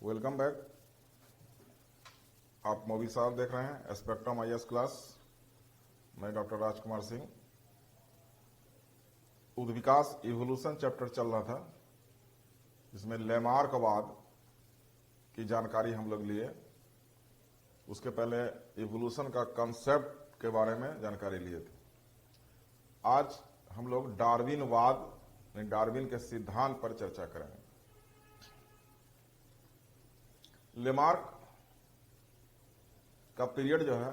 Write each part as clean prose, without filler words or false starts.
Welcome back. आप मोदी साहब देख रहे हैं स्पेक्ट्रम आईएएस क्लास। मैं doctor Rajkumar Singh. उद्विकास evolution chapter चल रहा था, जिसमें लेमार्कवाद की जानकारी हम लोग लिए। उसके पहले इवोल्यूशन का कंसेप्ट के बारे में जानकारी लिए थे। आज हम लोग डार्विनवाद, डार्विन के सिद्धांत पर चर्चा करेंगे। लेमार्क का पीरियड जो है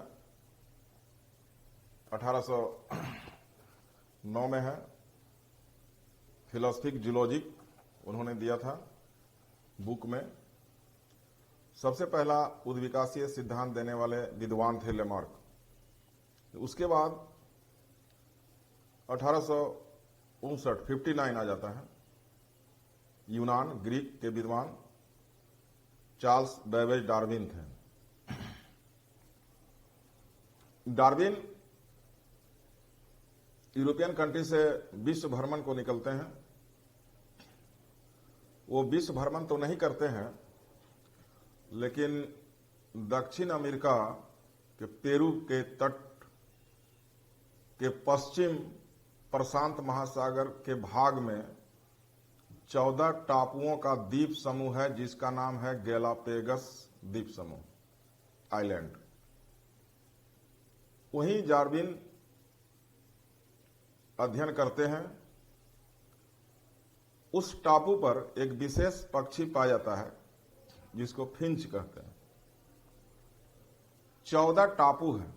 1809 में है। फिलोसफिक जूलॉजिक उन्होंने दिया था बुक में। सबसे पहला उद्विकासीय सिद्धांत देने वाले विद्वान थे लेमार्क। उसके बाद 59 आ जाता है। यूनान ग्रीक के विद्वान चार्ल्स बेबेज डार्विन थे। डार्विन यूरोपियन कंट्री से विश्व भ्रमण को निकलते हैं। वो विश्व भ्रमण तो नहीं करते हैं, लेकिन दक्षिण अमेरिका के पेरू के तट के पश्चिम प्रशांत महासागर के भाग में 14 टापुओं का द्वीप समूह है, जिसका नाम है गैलापेगस द्वीप समूह आइलैंड। वहीं डार्विन अध्ययन करते हैं। उस टापू पर एक विशेष पक्षी पाया जाता है, जिसको फिंच कहते हैं। 14 टापू हैं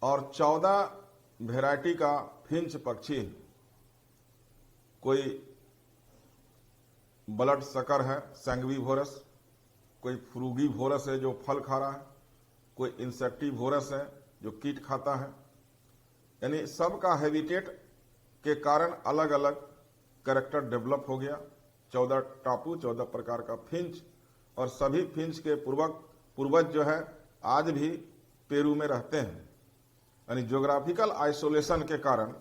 और 14 वैरायटी का फिंच पक्षी है। कोई ब्लड सकर है, सैंग्विवोरस, कोई फ्रूगीवोरस है जो फल खा रहा है, कोई इंसेक्टिवोरस है जो कीट खाता है। यानी सबका हैबिटेट के कारण अलग अलग कैरेक्टर डेवलप हो गया। 14 टापू, 14 प्रकार का फिंच, और सभी फिंच के पूर्वज जो है आज भी पेरू में रहते हैं। यानी ज्योग्राफिकल आइसोलेशन के कारण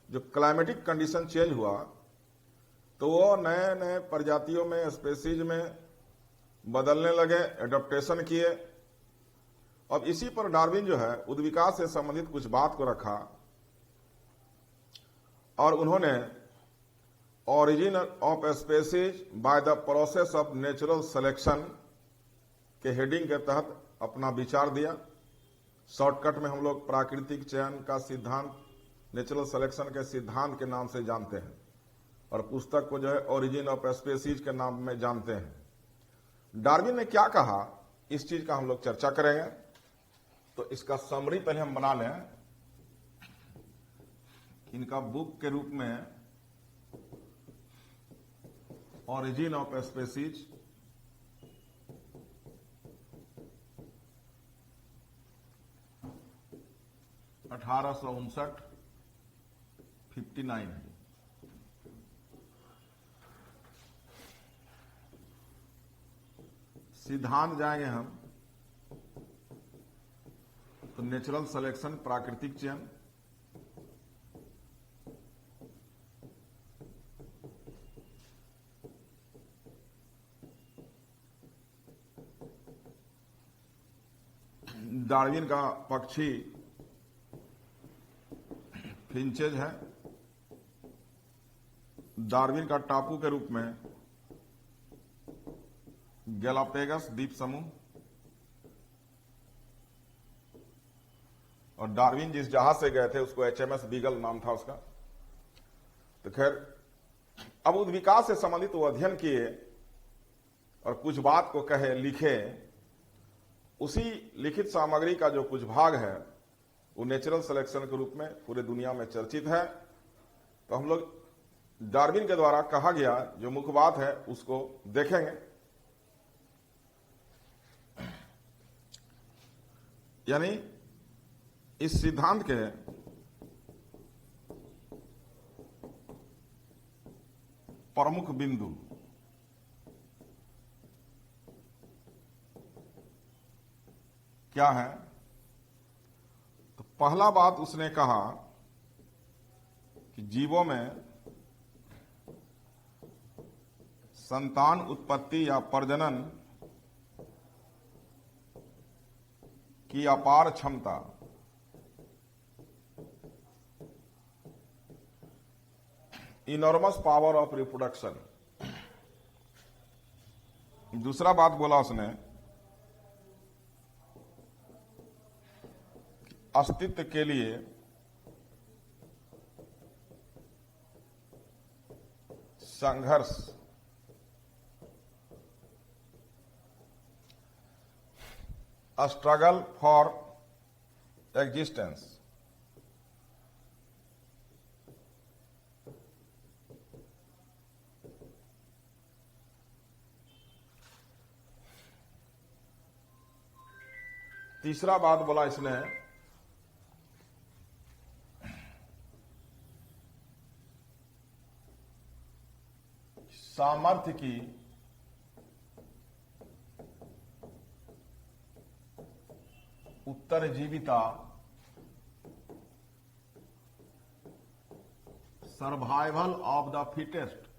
जो क्लाइमेटिक कंडीशन चेंज हुआ, तो वो नए नए प्रजातियों में, स्पेसीज में बदलने लगे, एडॉप्टेशन किए। अब इसी पर डार्विन जो है उद्विकास से संबंधित कुछ बात को रखा और उन्होंने origin of species by the process of natural selection के हेडिंग के तहत अपना विचार दिया। शॉर्टकट में हम लोग प्राकृतिक चयन का सिद्धांत, नेचुरल सिलेक्शन के सिद्धांत के नाम से जानते हैं, और पुस्तक को जो है ओरिजिन ऑफ स्पेसीज के नाम में जानते हैं। डार्विन ने क्या कहा, इस चीज का हम लोग चर्चा करेंगे। तो इसका समरी पहले हम बना लें। इनका बुक के रूप में ओरिजिन ऑफ स्पेसीज, (1859) 59 है। सिद्धांत जाएंगे हम तो नेचुरल सिलेक्शन, प्राकृतिक चयन, डार्विन का पक्षी फिंचेज है। डार्विन का टापू के रूप में गैलापेगस द्वीप समूह, और डार्विन जिस जहाज से गए थे उसको HMS बीगल नाम था उसका। तो खैर, अब उद्विकास से संबंधित वो अध्ययन किए और कुछ बात को कहे, लिखे। उसी लिखित सामग्री का जो कुछ भाग है वो नेचुरल सिलेक्शन के रूप में पूरे दुनिया में चर्चित है। तो हम लोग डार्विन के द्वारा कहा गया जो मुख्य बात है उसको देखेंगे। यानी इस सिद्धांत के प्रमुख बिंदु क्या है। तो पहला बात उसने कहा कि जीवों में संतान उत्पत्ति या प्रजनन की अपार क्षमता इनॉर्मस पावर ऑफ रिप्रोडक्शन। दूसरा बात बोला उसने, अस्तित्व के लिए संघर्ष स्ट्रगल फॉर एग्जिस्टेंस। तीसरा बात बोला इसने, सामर्थ्य की उत्तरजीविता, सर्वाइवल ऑफ द फिटेस्ट।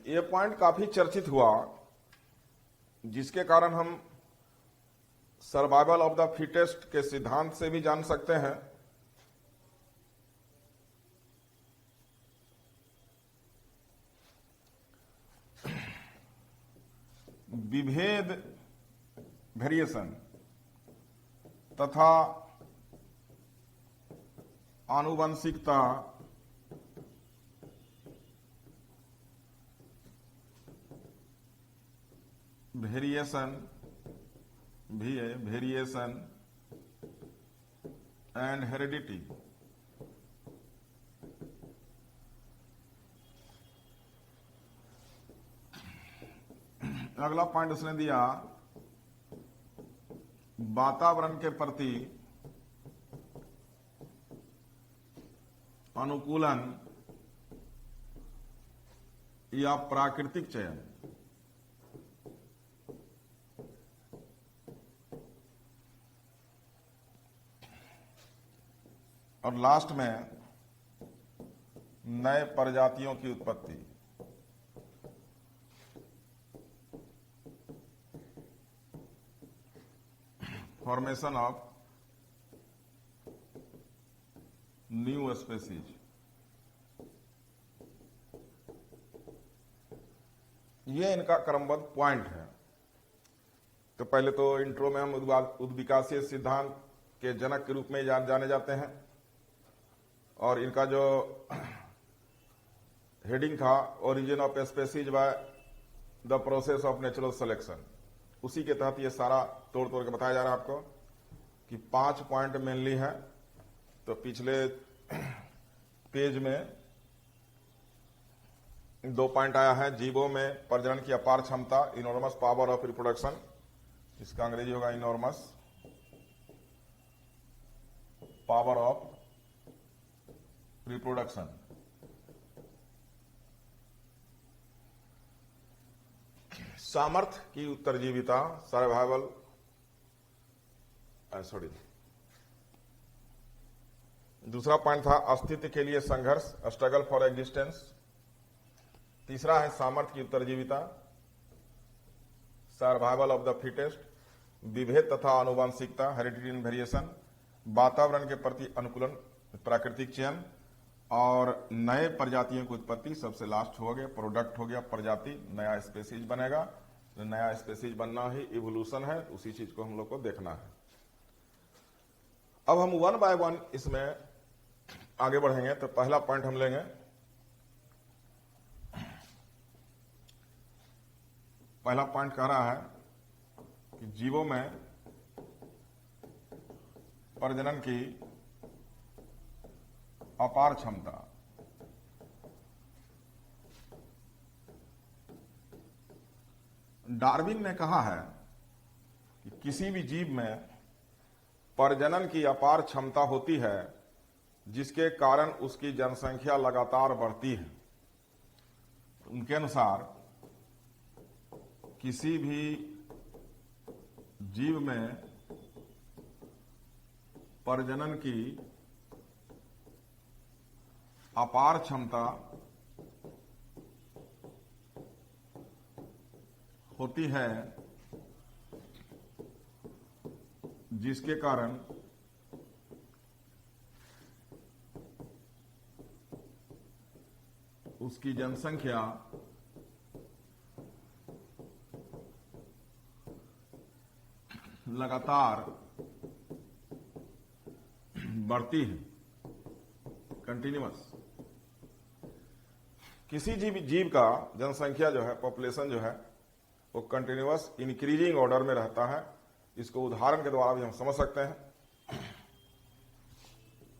ये पॉइंट काफी चर्चित हुआ, जिसके कारण हम सर्वाइवल ऑफ द फिटेस्ट के सिद्धांत से भी जान सकते हैं विभेद वेरिएशन तथा आनुवंशिकता वेरिएशन भी है, वेरिएशन एंड हेरिडिटी। अगला पॉइंट उसने दिया, वातावरण के प्रति अनुकूलन या प्राकृतिक चयन। और लास्ट में नए प्रजातियों की उत्पत्ति। Formation of new species. ये इनका क्रमबद्ध पॉइंट है। तो पहले तो इंट्रो में हम उद्विकासीय सिद्धांत के जनक के रूप में जाने जाते हैं, और इनका जो हेडिंग था, origin of species by the process of natural selection, उसी के तहत ये सारा तोड़ तोड़ के बताया जा रहा है आपको कि 5 पॉइंट मेनली है। तो पिछले पेज में 2 पॉइंट आया है, जीवों में प्रजनन की अपार क्षमता, इनॉर्मस पावर ऑफ रिप्रोडक्शन, इसका अंग्रेजी होगा इनॉर्मस पावर ऑफ रिप्रोडक्शन। सामर्थ्य की उत्तरजीविता, सर्वाइवल, दूसरा पॉइंट था अस्तित्व के लिए संघर्ष, स्ट्रगल फॉर एग्जिस्टेंस। तीसरा है सामर्थ्य की उत्तरजीविता, सर्वाइवल ऑफ द फिटेस्ट, विभेद तथा आनुवंशिकता, हेरिडिटी एंड वेरिएशन, वातावरण के प्रति अनुकूलन, प्राकृतिक चयन, और नए प्रजातियों की उत्पत्ति। सबसे लास्ट हो गया प्रोडक्ट, हो गया प्रजाति, नया स्पेसीज बनेगा। नया स्पेसीज बनना ही इवोल्यूशन है, उसी चीज को हम लोग को देखना है। अब हम 1 बाय 1 इसमें आगे बढ़ेंगे। तो पहला पॉइंट हम लेंगे, पहला पॉइंट कह रहा है कि जीवों में प्रजनन की अपार क्षमता। डार्विन ने कहा है कि किसी भी जीव में प्रजनन की अपार क्षमता होती है, जिसके कारण उसकी जनसंख्या लगातार बढ़ती है। उनके अनुसार किसी भी जीव में प्रजनन की अपार क्षमता होती है, जिसके कारण उसकी जनसंख्या लगातार बढ़ती है, कंटिन्यूअस। किसी जीव का जनसंख्या जो है, पॉपुलेशन जो है, वो कंटिन्यूअस इंक्रीजिंग ऑर्डर में रहता है। इसको उदाहरण के द्वारा भी हम समझ सकते हैं।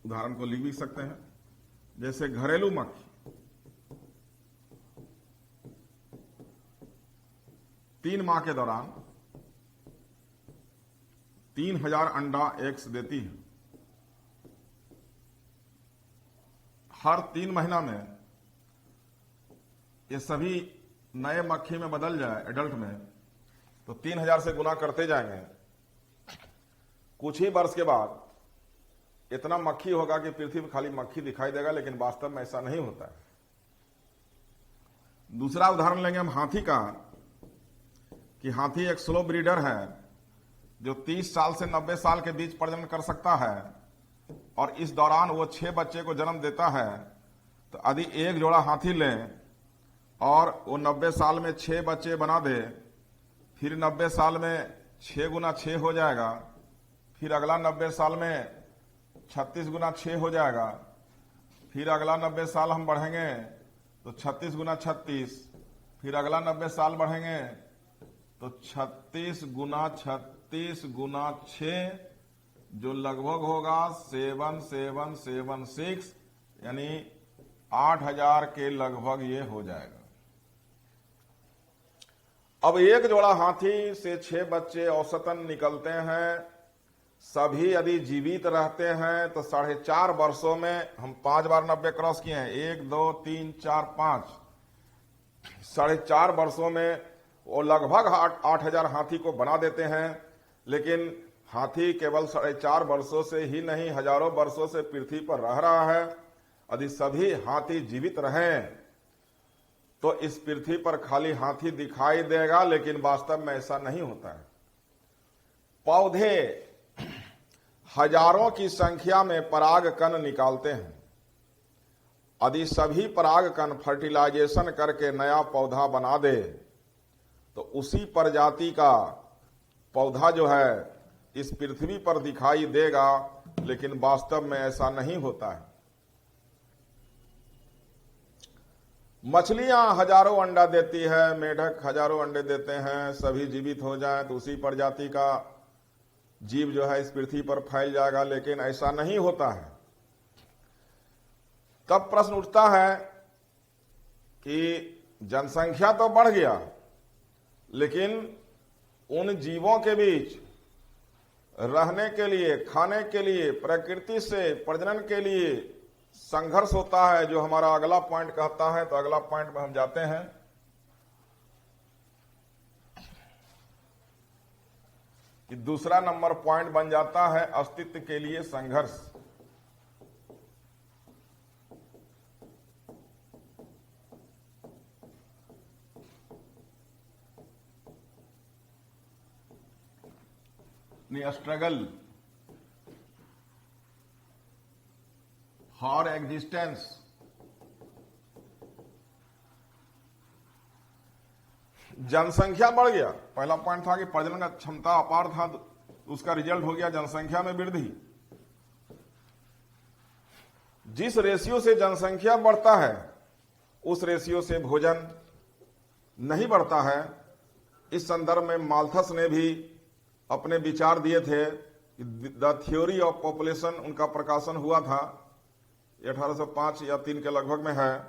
उदाहरण को लिख भी सकते हैं, जैसे घरेलू मक्खी 3 माह के दौरान 3000 अंडा एग्स देती है। हर 3 महीना में ये सभी नए मक्खी में बदल जाए एडल्ट में, तो 3000 से गुना करते जाएंगे। कुछ ही वर्ष के बाद इतना मक्खी होगा कि पृथ्वी पर खाली मक्खी दिखाई देगा, लेकिन वास्तव में ऐसा नहीं होता है। दूसरा उदाहरण लेंगे हम हाथी का, कि हाथी एक स्लो ब्रीडर है जो 30 साल से 90 साल के बीच प्रजनन कर सकता है, और इस दौरान वो 6 बच्चे को जन्म देता है। तो यदि एक जोड़ा हाथी लें और वो 90 साल में 6 बच्चे बना दे, फिर 90 साल में 6 गुना 6 हो जाएगा, फिर अगला 90 साल में 36 गुना 6 हो जाएगा, फिर अगला 90 साल हम बढ़ेंगे तो 36 गुना 36, फिर अगला 90 साल बढ़ेंगे तो 36 गुना 36 गुना 6, जो लगभग होगा 7776, यानी 8000 के लगभग ये हो जाएगा। अब एक जोड़ा हाथी से 6 बच्चे औसतन निकलते हैं। सभी यदि जीवित रहते हैं तो 4.5 वर्षों में, हम 5 बार 90 क्रॉस किए हैं, 1 2 3 4 5, 4.5 वर्षों में वो लगभग 8000 हाथी को बना देते हैं। लेकिन हाथी केवल 4.5 वर्षों से ही नहीं, हजारों वर्षों से पृथ्वी पर रह रहा है। यदि सभी हाथी जीवित रहें तो इस पृथ्वी पर खाली हाथी दिखाई देगा, लेकिन वास्तव में ऐसा नहीं होता है। पौधे हजारों की संख्या में पराग कण निकालते हैं। यदि सभी पराग कण फर्टिलाइजेशन करके नया पौधा बना दे तो उसी प्रजाति का पौधा जो है इस पृथ्वी पर दिखाई देगा, लेकिन वास्तव में ऐसा नहीं होता है। मछलियां हजारों अंडा देती है, मेढक हजारों अंडे देते हैं। सभी जीवित हो जाएं तो उसी प्रजाति का जीव जो है इस पृथ्वी पर फैल जाएगा, लेकिन ऐसा नहीं होता है। तब प्रश्न उठता है कि जनसंख्या तो बढ़ गया, लेकिन उन जीवों के बीच रहने के लिए, खाने के लिए, प्रकृति से प्रजनन के लिए संघर्ष होता है, जो हमारा अगला पॉइंट कहता है। तो अगला पॉइंट में हम जाते हैं। कि दूसरा नंबर पॉइंट बन जाता है अस्तित्व के लिए संघर्ष। Struggle for existence. जनसंख्या बढ़ गया। पहला पॉइंट था कि प्रजनन का क्षमता अपार था, उसका रिजल्ट हो गया जनसंख्या में वृद्धि। जिस रेशियो से जनसंख्या बढ़ता है उस रेशियो से भोजन नहीं बढ़ता है। इस संदर्भ में माल्थस ने भी अपने विचार दिए थे। द थ्योरी ऑफ पॉपुलेशन उनका प्रकाशन हुआ था, 1805 या 3 के लगभग में है।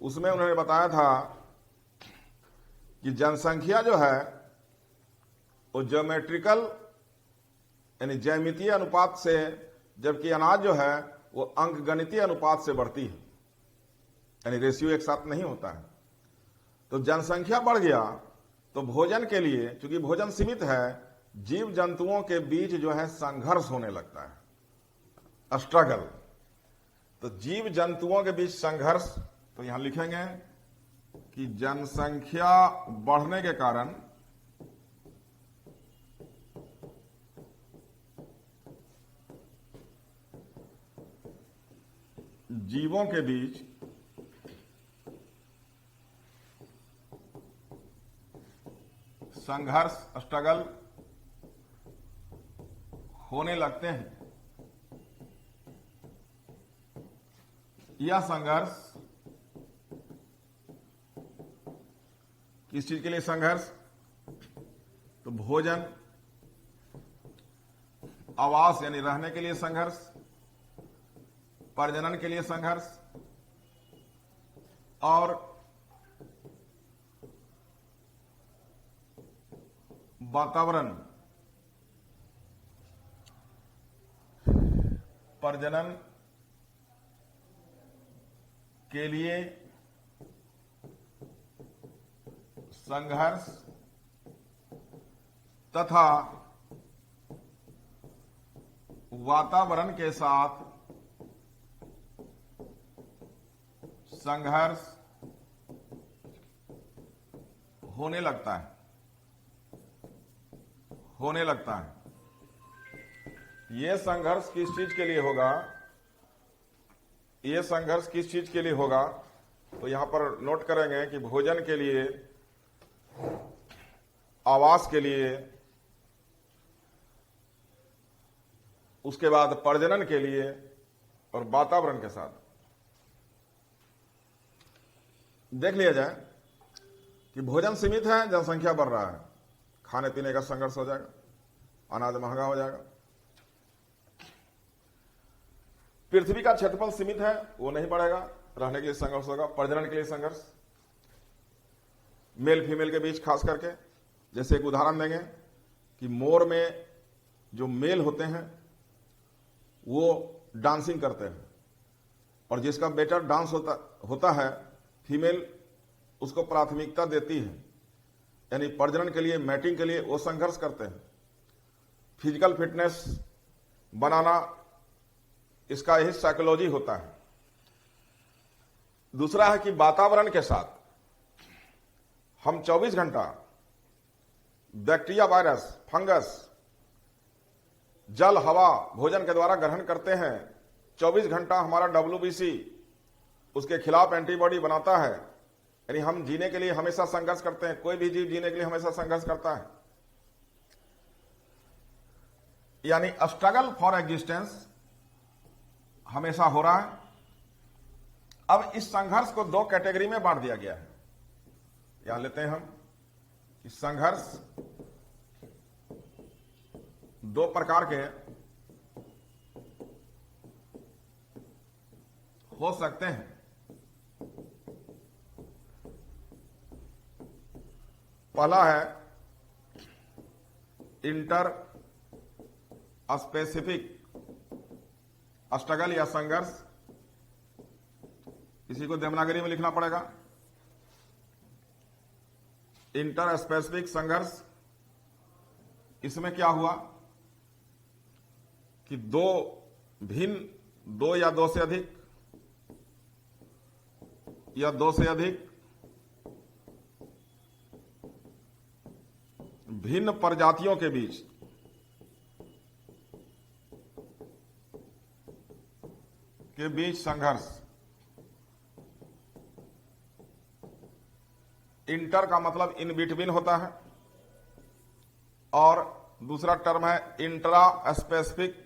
उसमें उन्होंने बताया था कि जनसंख्या जो है वो ज्योमेट्रिकल यानी ज्यामितीय अनुपात से, जबकि अनाज जो है वो अंकगणितीय अनुपात से बढ़ती है, यानी रेशियो एक साथ नहीं होता है। तो जनसंख्या बढ़ गया तो भोजन के लिए, चूंकि भोजन सीमित है, जीव जंतुओं के बीच जो है संघर्ष होने लगता है, स्ट्रगल। तो जीव जंतुओं के बीच संघर्ष, तो यहां लिखेंगे कि जनसंख्या बढ़ने के कारण जीवों के बीच संघर्ष, स्ट्रगल होने लगते हैं। यह संघर्ष किस चीज के लिए संघर्ष? तो भोजन, आवास यानी रहने के लिए संघर्ष, प्रजनन के लिए संघर्ष और वातावरण, प्रजनन के लिए संघर्ष तथा वातावरण के साथ संघर्ष होने लगता है। यह संघर्ष किस चीज के लिए होगा? यह संघर्ष किस चीज के लिए होगा? तो यहां पर नोट करेंगे कि भोजन के लिए, आवास के लिए, उसके बाद प्रजनन के लिए और वातावरण के साथ। देख लिया जाए कि भोजन सीमित है, जनसंख्या बढ़ रहा है, खाने पीने का संघर्ष हो जाएगा, अनाज महंगा हो जाएगा। पृथ्वी का क्षेत्रफल सीमित है, वो नहीं बढ़ेगा, रहने के लिए संघर्ष होगा। प्रजनन के लिए संघर्ष, मेल फीमेल के बीच खास करके, जैसे एक उदाहरण देंगे कि मोर में जो मेल होते हैं वो डांसिंग करते हैं और जिसका बेटर डांस होता है, फीमेल उसको प्राथमिकता देती है, यानी प्रजनन के लिए, मैटिंग के लिए वो संघर्ष करते हैं। फिजिकल फिटनेस बनाना, इसका यही साइकोलॉजी होता है। दूसरा है कि वातावरण के साथ हम 24 घंटा बैक्टीरिया, वायरस, फंगस, जल, हवा, भोजन के द्वारा ग्रहण करते हैं। 24 घंटा हमारा WBC उसके खिलाफ एंटीबॉडी बनाता है, यानी हम जीने के लिए हमेशा संघर्ष करते हैं। कोई भी जीव जीने के लिए हमेशा संघर्ष करता है, यानी स्ट्रगल फॉर एग्जिस्टेंस हमेशा हो रहा है। अब इस संघर्ष को दो कैटेगरी में बांट दिया गया है। यहां लेते हैं हम कि संघर्ष दो प्रकार के हो सकते हैं। पहला है इंटर स्पेसिफिक स्ट्रगल या संघर्ष, इसी को देवनागरी में लिखना पड़ेगा। इंटर स्पेसिफिक संघर्ष, इसमें क्या हुआ कि दो या दो से अधिक या दो से अधिक भिन्न प्रजातियों के बीच संघर्ष। इंटर का मतलब इन बिटवीन होता है और दूसरा टर्म है इंट्रा स्पेसिफिक।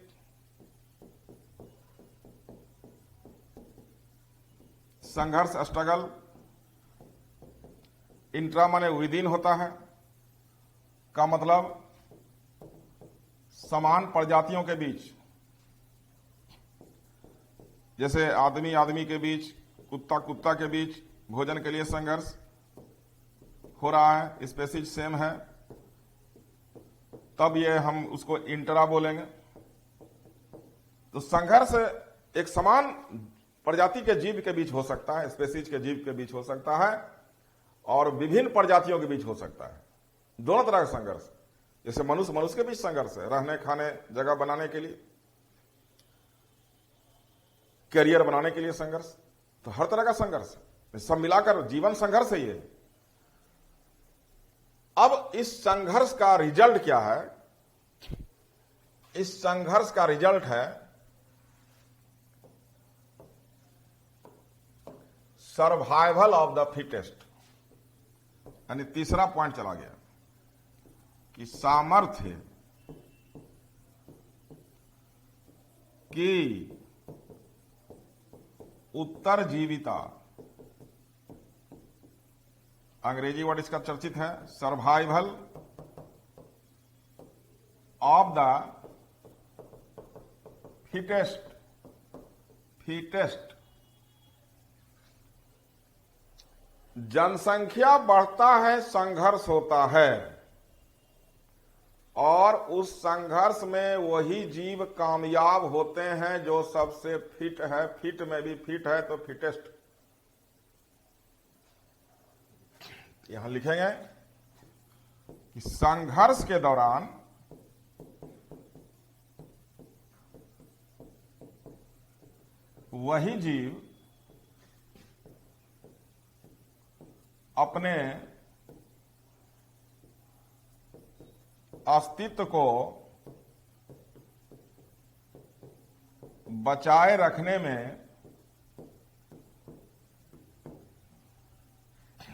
संघर्ष, स्ट्रगल, इंट्रा माने विदिन होता है, का मतलब समान प्रजातियों के बीच, जैसे आदमी आदमी के बीच, कुत्ता कुत्ता के बीच भोजन के लिए संघर्ष हो रहा है, स्पेसीज सेम है, तब ये हम उसको इंट्रा बोलेंगे। तो संघर्ष एक समान प्रजाति के जीव के बीच हो सकता है, स्पेसीज के जीव के बीच हो सकता है और विभिन्न प्रजातियों के बीच हो सकता है। दोनों तरह का संघर्ष, जैसे मनुष्य मनुष्य के बीच संघर्ष है, रहने खाने जगह बनाने के लिए। करियर बनाने के लिए संघर्ष, तो हर तरह का संघर्ष, सब मिलाकर जीवन संघर्ष है ये। अब इस संघर्ष का रिजल्ट क्या है? इस संघर्ष का रिजल्ट है सर्वाइवल ऑफ द फिटेस्ट। यानी तीसरा पॉइंट चला गया कि सामर्थ्य की उत्तरजीविता, अंग्रेजी वर्ड इसका चर्चित है, सर्वाइवल ऑफ द फिटेस्ट। जनसंख्या बढ़ता है, संघर्ष होता है, और उस संघर्ष में वही जीव कामयाब होते हैं जो सबसे फिट है। फिट में भी फिट है तो फिटेस्ट। यहां लिखेंगे कि संघर्ष के दौरान वही जीव अपने अस्तित्व को बचाए रखने में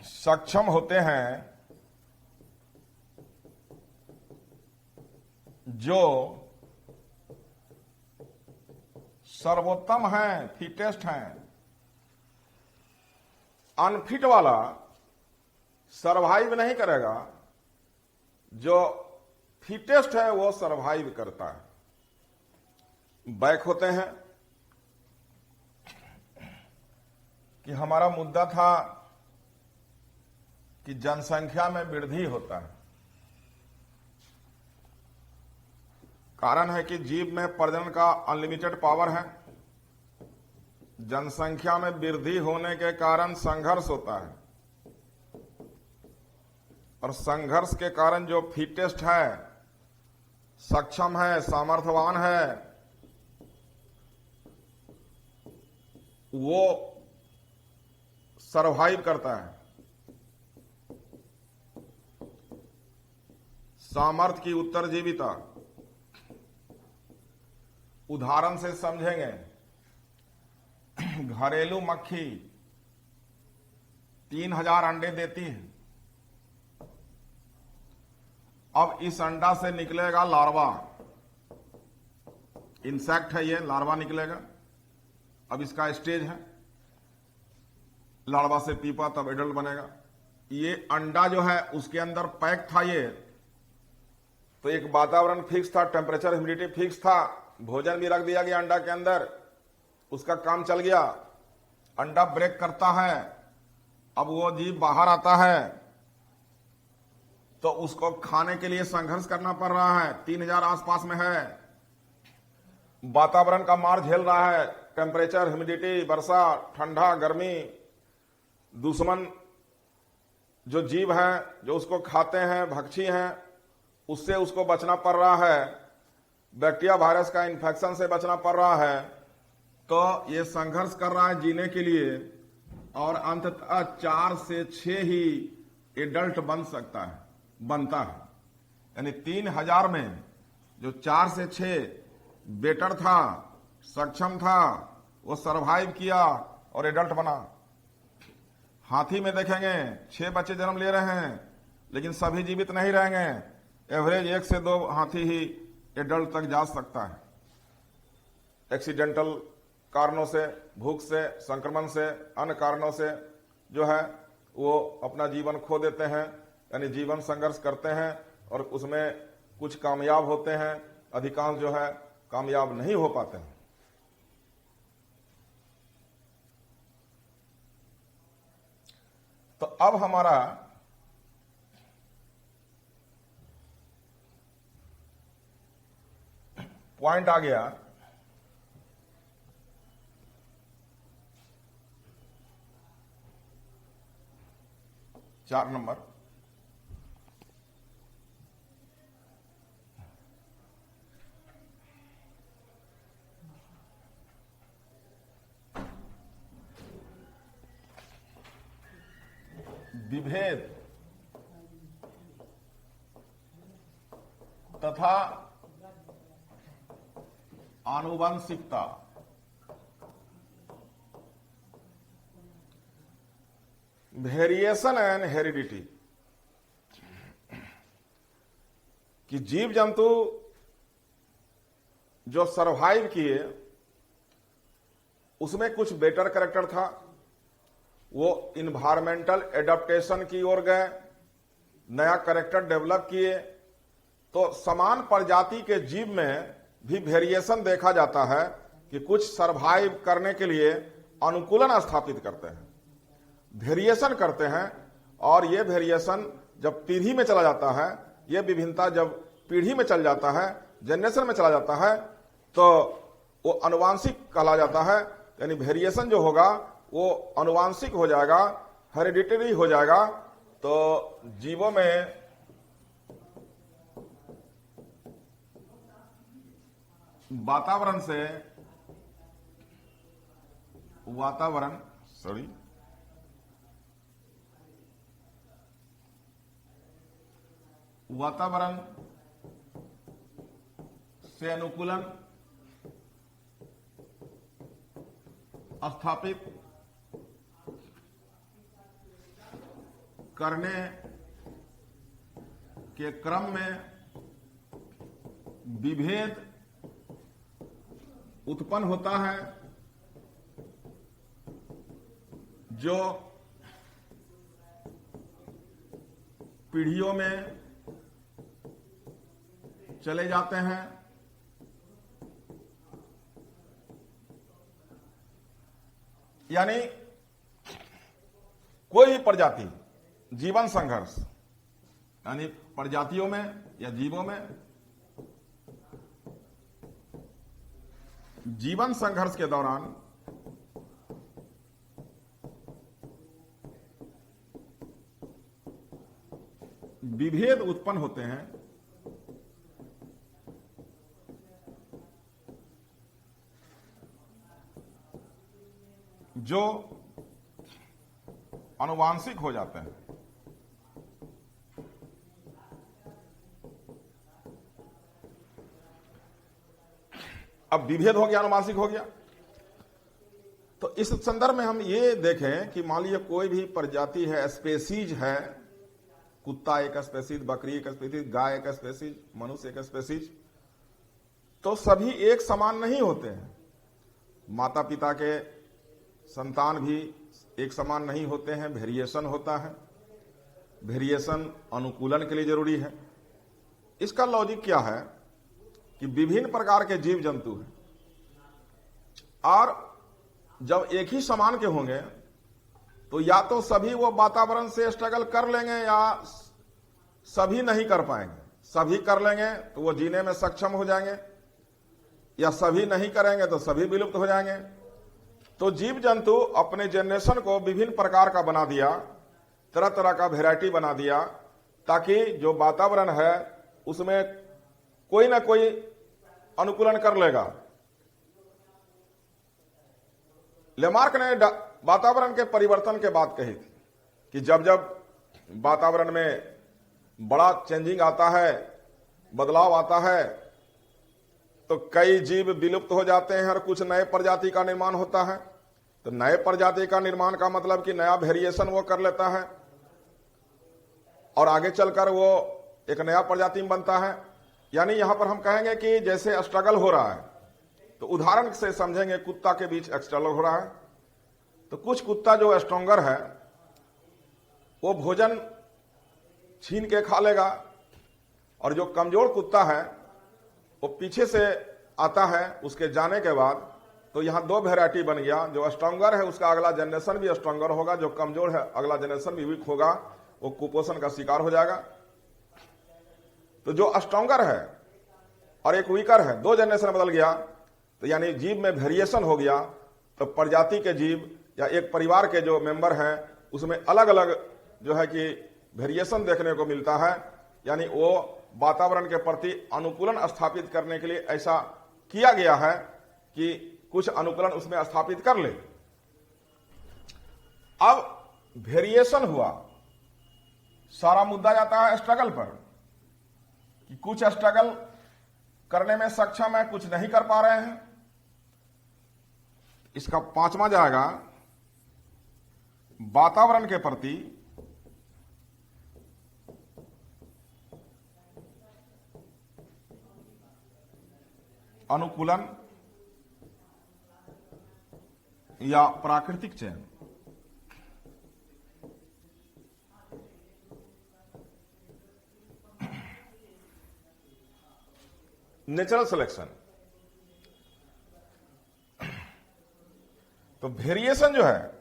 सक्षम होते हैं, जो सर्वोत्तम हैं, फिटेस्ट हैं। अनफिट वाला सरवाइव नहीं करेगा, जो फिटेस्ट है वो सरवाइव करता है। बैक होते हैं कि हमारा मुद्दा था कि जनसंख्या में वृद्धि होता है। कारण है कि जीव में प्रजनन का अनलिमिटेड पावर है। जनसंख्या में वृद्धि होने के कारण संघर्ष होता है, और संघर्ष के कारण जो फिटेस्ट है, सक्षम है, सामर्थ्यवान है, वो सरवाइव करता है। सामर्थ्य की उत्तरजीविता उदाहरण से समझेंगे। घरेलू मक्खी 3000 अंडे देती है। अब इस अंडा से निकलेगा लार्वा, इंसेक्ट है ये, लार्वा निकलेगा। अब इसका स्टेज है, लार्वा से पीपा तब एडल्ट बनेगा। ये अंडा जो है उसके अंदर पैक था ये, तो एक वातावरण फिक्स था, टेम्परेचर ह्यूमिडिटी फिक्स था, भोजन भी रख दिया गया अंडा के अंदर, उसका काम चल गया। अंडा ब्रेक करता है, अब वो जीव बाहर आता है तो उसको खाने के लिए संघर्ष करना पड़ रहा है। 3000 आसपास में है, वातावरण का मार झेल रहा है, टेम्परेचर ह्यूमिडिटी, वर्षा, ठंडा, गर्मी। दुश्मन जो जीव हैं जो उसको खाते हैं, भक्षी हैं, उससे उसको बचना पड़ रहा है। बैक्टीरिया वायरस का इन्फेक्शन से बचना पड़ रहा है। तो ये संघर्ष कर रहा है जीने के लिए, और अंततः 4 से 6 ही एडल्ट बनता है। यानी 3000 में जो 4 से 6 बेटर था, सक्षम था, वो सरवाइव किया और एडल्ट बना। हाथी में देखेंगे 6 बच्चे जन्म ले रहे हैं, लेकिन सभी जीवित नहीं रहेंगे। एवरेज 1 से 2 हाथी ही एडल्ट तक जा सकता है। एक्सीडेंटल कारणों से, भूख से, संक्रमण से, अन्य कारणों से जो है वो अपना जीवन खो देते हैं। यानी जीवन संघर्ष करते हैं और उसमें कुछ कामयाब होते हैं, अधिकांश जो है कामयाब नहीं हो पाते हैं। तो अब हमारा पॉइंट आ गया चार नंबर। विभेद तथा आनुवंशिकता। वेरिएशन एंड हेरिडिटी, कि जीव जंतु जो सरवाइव किए उसमें कुछ बेटर कैरेक्टर था, वो इन्वायरमेंटल एडेप्टेशन की ओर गए, नया कैरेक्टर डेवलप किए। तो समान प्रजाति के जीव में भी वेरिएशन देखा जाता है कि कुछ सरवाइव करने के लिए अनुकूलन स्थापित करते हैं, वेरिएशन करते हैं, और ये वेरिएशन जब पीढ़ी में चला जाता है, ये विभिन्नता जब पीढ़ी में चल जाता है, जनरेशन में चला जाता है, तो वो अनुवांशिक कहला जाता है। यानी वेरिएशन जो होगा वो अनुवांशिक हो जाएगा, हेरिडिटरी हो जाएगा। तो जीवों में वातावरण से अनुकूलन स्थापित करने के क्रम में विभेद उत्पन्न होता है, जो पीढ़ियों में चले जाते हैं। यानी कोई भी प्रजाति जीवन संघर्ष, यानी प्रजातियों में या जीवों में जीवन संघर्ष के दौरान विभेद उत्पन्न होते हैं, जो आनुवांशिक हो जाते हैं। अब विभेद हो गया, आनुवांशिक हो गया, तो इस संदर्भ में हम ये देखें कि मान लीजिए कोई भी प्रजाति है, स्पेसीज है, कुत्ता एक स्पेसीज, बकरी एक स्पेसीज, गाय एक स्पेसीज, मनुष्य एक स्पेसीज, तो सभी एक समान नहीं होते हैं। माता पिता के संतान भी एक समान नहीं होते हैं, वेरिएशन होता है। वेरिएशन अनुकूलन के लिए जरूरी है। इसका लॉजिक क्या है कि विभिन्न प्रकार के जीव जंतु हैं, और जब एक ही समान के होंगे तो या तो सभी वो वातावरण से स्ट्रगल कर लेंगे या सभी नहीं कर पाएंगे। सभी कर लेंगे तो वो जीने में सक्षम हो जाएंगे, या सभी नहीं करेंगे तो सभी विलुप्त हो जाएंगे। तो जीव जंतु अपने जनरेशन को विभिन्न प्रकार का बना दिया, तरह तरह का वैरायटी बना दिया, ताकि जो वातावरण है उसमें कोई ना कोई अनुकूलन कर लेगा। लेमार्क ने वातावरण के परिवर्तन के बात कही थी कि जब जब वातावरण में बड़ा चेंजिंग आता है, बदलाव आता है, तो कई जीव विलुप्त हो जाते हैं और कुछ नए प्रजाति का निर्माण होता है। तो नए प्रजाति का निर्माण का मतलब कि नया वेरिएशन वो कर लेता है और आगे चलकर वो एक नया प्रजाति में बनता है। यानी यहां पर हम कहेंगे कि जैसे स्ट्रगल हो रहा है, तो उदाहरण से समझेंगे, कुत्ता के बीच स्ट्रगल हो रहा है, तो कुछ कुत्ता जो स्ट्रॉन्गर है वो भोजन छीन के खा लेगा, और जो कमजोर कुत्ता है वो पीछे से आता है। उसके जाने के बाद तो यहां दो वैरायटी बन गया। जो स्ट्रॉन्गर है उसका अगला जनरेशन भी स्ट्रॉन्गर होगा, जो कमजोर है अगला जनरेशन भी वीक होगा, वो कुपोषण का शिकार हो जाएगा। तो जो स्ट्रॉन्गर है और एक वीकर है, दो जनरेशन बदल गया, तो यानी जीव में वेरिएशन हो गया। तो प्रजाति के जीव या एक परिवार के जो मेंबर हैं उसमें अलग अलग जो है कि वेरिएशन देखने को मिलता है। यानी वो वातावरण के प्रति अनुकूलन स्थापित करने के लिए ऐसा किया गया है कि कुछ अनुकूलन उसमें स्थापित कर ले। अब वेरिएशन हुआ सारा मुद्दा जाता है स्ट्रगल पर कि कुछ स्ट्रगल करने में सक्षम है, कुछ नहीं कर पा रहे हैं। इसका पांचवा जाएगा वातावरण के प्रति अनुकूलन या प्राकृतिक चयन। Natural selection. तो वेरिएशन जो है,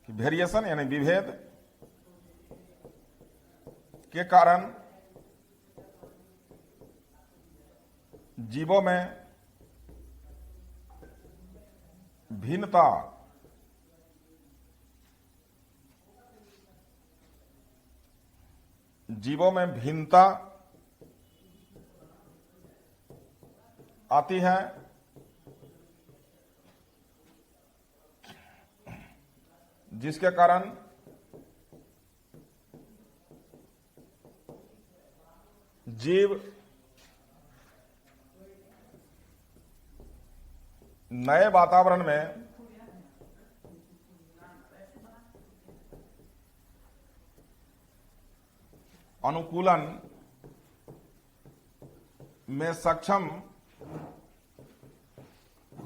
वेरिएशन यानी विभेद के कारण जीवों में भिन्नता आती है, जिसके कारण जीव नए वातावरण में अनुकूलन में सक्षम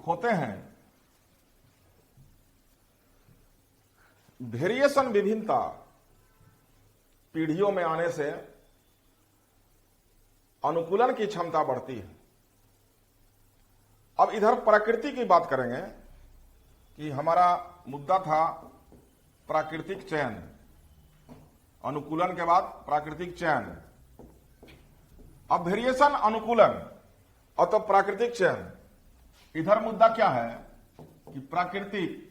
होते हैं। वेरिएशन विभिन्नता पीढ़ियों में आने से अनुकूलन की क्षमता बढ़ती है। अब इधर प्रकृति की बात करेंगे कि हमारा मुद्दा था प्राकृतिक चयन, अनुकूलन के बाद प्राकृतिक चयन। अब वेरिएशन, अनुकूलन और तो प्राकृतिक चयन। इधर मुद्दा क्या है कि प्राकृतिक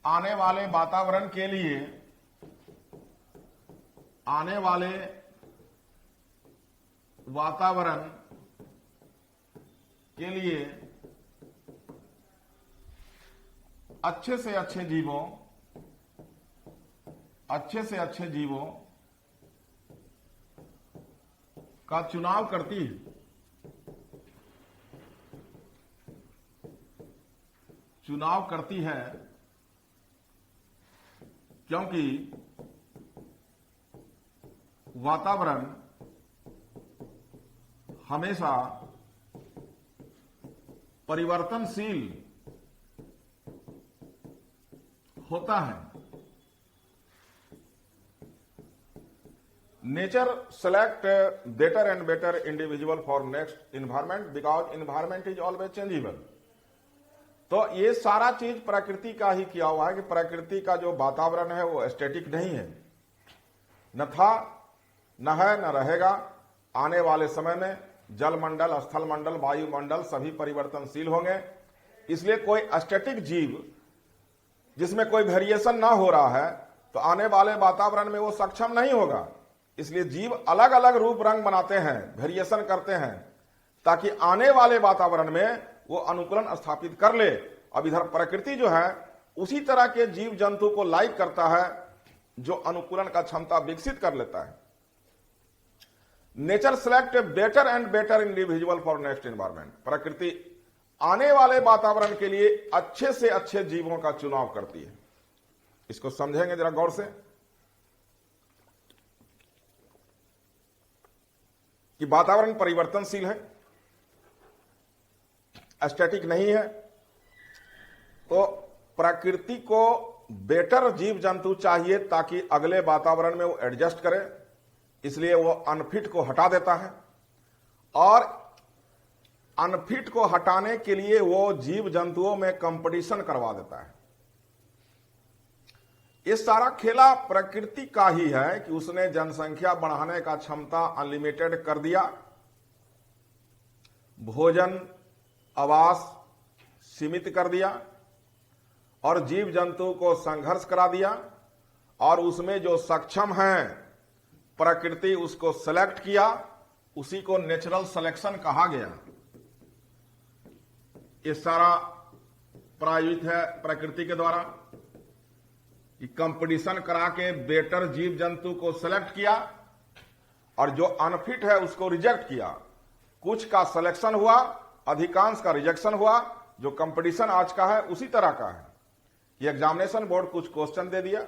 आने वाले वातावरण के लिए, आने वाले वातावरण के लिए अच्छे से अच्छे जीवों का चुनाव करती है। क्योंकि वातावरण हमेशा परिवर्तनशील होता है। Nature select better and better individual for next environment because environment is always changeable. तो ये सारा चीज प्रकृति का ही किया हुआ है कि प्रकृति का जो वातावरण है वो स्टैटिक नहीं है, न था, न है, न रहेगा। आने वाले समय में जलमंडल, स्थल मंडल, वायुमंडल सभी परिवर्तनशील होंगे। इसलिए कोई स्टैटिक जीव जिसमें कोई वेरिएशन ना हो रहा है तो आने वाले वातावरण में वो सक्षम नहीं होगा। इसलिए जीव अलग अलग रूप रंग बनाते हैं, वेरिएशन करते हैं, ताकि आने वाले वातावरण में वो अनुकूलन स्थापित कर ले। अब इधर प्रकृति जो है उसी तरह के जीव जंतु को लाइक करता है जो अनुकूलन का क्षमता विकसित कर लेता है। Nature select better and better individual for next environment. प्रकृति आने वाले वातावरण के लिए अच्छे से अच्छे जीवों का चुनाव करती है। इसको समझेंगे जरा गौर से कि वातावरण परिवर्तनशील है, स्टैटिक नहीं है। तो प्रकृति को बेटर जीव जंतु चाहिए ताकि अगले वातावरण में वो एडजस्ट करे। इसलिए वो अनफिट को हटा देता है और अनफिट को हटाने के लिए वो जीव जंतुओं में कंपटीशन करवा देता है। ये सारा खेला प्रकृति का ही है कि उसने जनसंख्या बढ़ाने का क्षमता अनलिमिटेड कर दिया, भोजन आवास सीमित कर दिया और जीव जंतु को संघर्ष करा दिया, और उसमें जो सक्षम है प्रकृति उसको सेलेक्ट किया। उसी को नेचुरल सिलेक्शन कहा गया। ये सारा प्रायोजित है प्रकृति के द्वारा। कि कंपटीशन करा के बेटर जीव जंतु को सेलेक्ट किया और जो अनफिट है उसको रिजेक्ट किया। कुछ का सिलेक्शन हुआ, अधिकांश का रिजेक्शन हुआ। जो कंपटीशन आज का है उसी तरह का है कि एग्जामिनेशन बोर्ड कुछ क्वेश्चन दे दिया,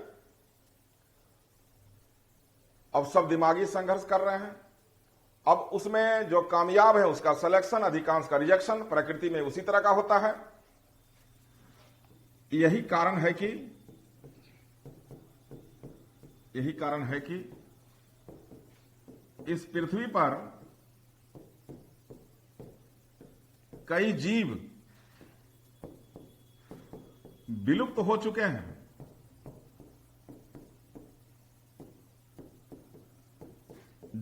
अब सब दिमागी संघर्ष कर रहे हैं। अब उसमें जो कामयाब है उसका सिलेक्शन, अधिकांश का रिजेक्शन। प्रकृति में उसी तरह का होता है। यही कारण है कि इस पृथ्वी पर कई जीव विलुप्त हो चुके हैं।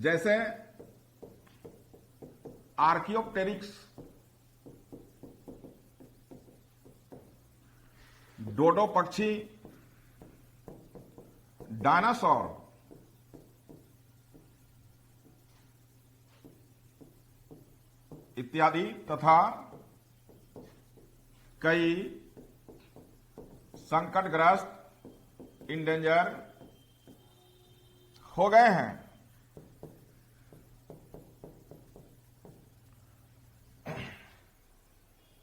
जैसे आर्कियोप्टेरिक्स, डोडो पक्षी, डायनासोर, इत्यादि तथा कई संकटग्रस्त इंडेंजर हो गए हैं।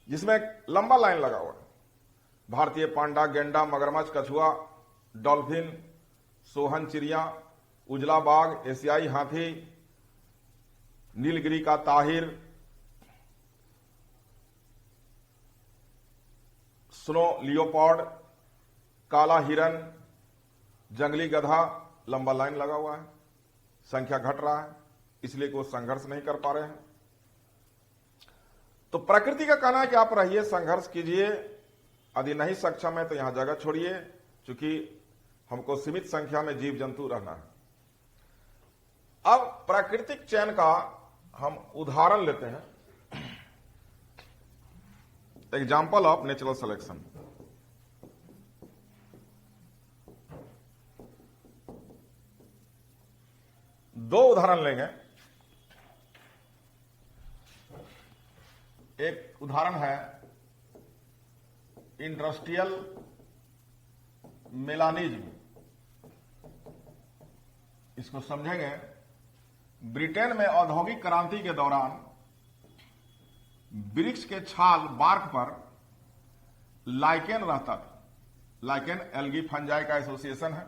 जिसमें एक लंबा लाइन लगा हुआ है। भारतीय पांडा, गेंडा, मगरमच्छ, कछुआ, डॉल्फिन, सोहन चिड़िया, उजला बाघ, एशियाई हाथी, नीलगिरी का ताहिर, स्नो लियोपार्ड, काला हिरन, जंगली गधा, लंबा लाइन लगा हुआ है। संख्या घट रहा है, इसलिए कोई संघर्ष नहीं कर पा रहे हैं। तो प्रकृति का कहना है कि आप रहिए, संघर्ष कीजिए, यदि नहीं सक्षम है तो यहां जगह छोड़िए, क्योंकि हमको सीमित संख्या में जीव जंतु रहना है। अब प्राकृतिक चयन का हम उदाहरण लेते हैं। Example of natural selection. दो उदाहरण लेंगे। एक उदाहरण है इंडस्ट्रियल मेलानिज्म। इसको समझेंगे। ब्रिटेन में औद्योगिक क्रांति के दौरान वृक्ष के छाल, बार्क पर लाइकेन रहता था। लाइकेन एल्गी फंजाई का एसोसिएशन है।